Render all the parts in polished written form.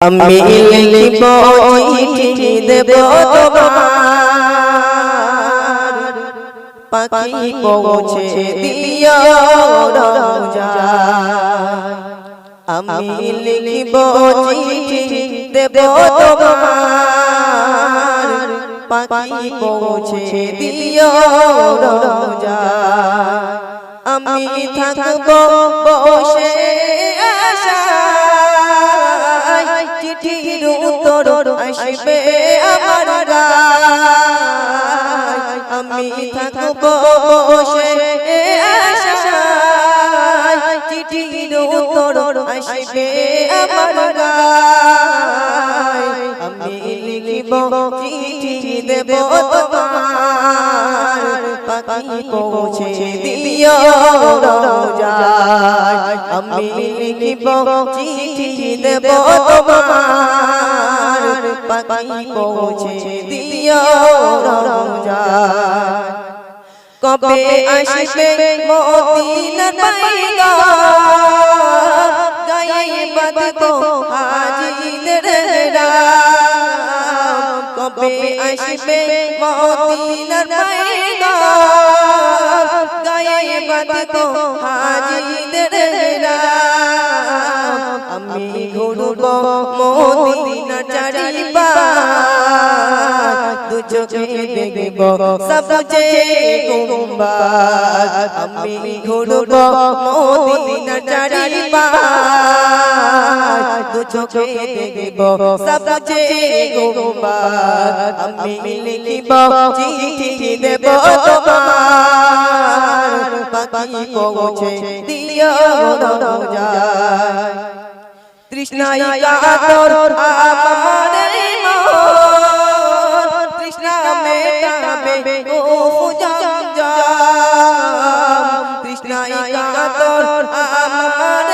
আমি লিখিব চিঠি দেব তোমার, পাখি পৌঁছে দিও রওজায়। আমি লিখিব চিঠি দেব তোমার, পাখি পৌঁছে দিও রওজায়। আমি থাকব বসে আশায়, চিঠির উত্তর আসবে আমার গায়। আমি থাকব বসে আশায়, চিঠির উত্তর আসবে আমার গায়। আমি লিখিব চিঠি দেব তোমার, পাখি পৌঁছে দিও রওজায়। আমি লিখিব চিঠি দেব তোমার, পাখি পৌঁছে দিও রওজায়। কবে আসবে মদিনার পয়গাম, গায়ে বাঁধব হাজিদের নাম। কবে আসবে মদিনার পয়গাম, গায়ে বাঁধব হাজিদের নাম। আমি ঘুরব মদিনা চারিপাশ, দু চোখে দেখব সবচে গুম্বাদ। আমি ঘুরব মদিনা চারিপাশ, দু চোখে দেখব সবচে গুম্বাদ। আমি লিখিব চিঠি দেব তোমার, পাখি পৌঁছে দিও রওজায়। তৃষ্ণায় কাতর আমার মন, তৃষ্ণা মেটাবে ও জমজম। তৃষ্ণায় কাতর আমার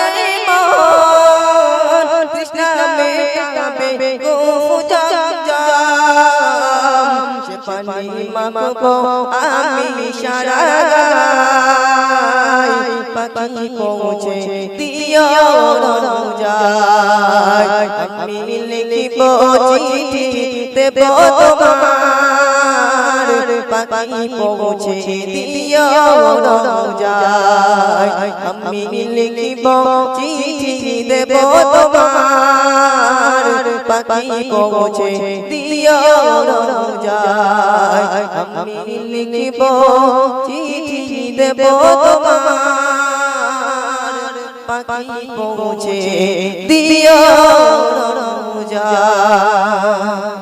মন, তৃষ্ণা মেটাবে ও জমজম। সে পানি মাখবো আমি সারা গায়, পাখি পৌঁছে দিও রওজায়। আমি লিখিব চিঠি দেব তোমার, পাখি পৌঁছে দিও রওজায়। আমি লিখিব চিঠি দেব তোমার, পাখি পৌঁছে দিও রওজায়। আমি লিখিব চিঠি দেব তোমার, পাখি পৌঁছে দিও রওজায়।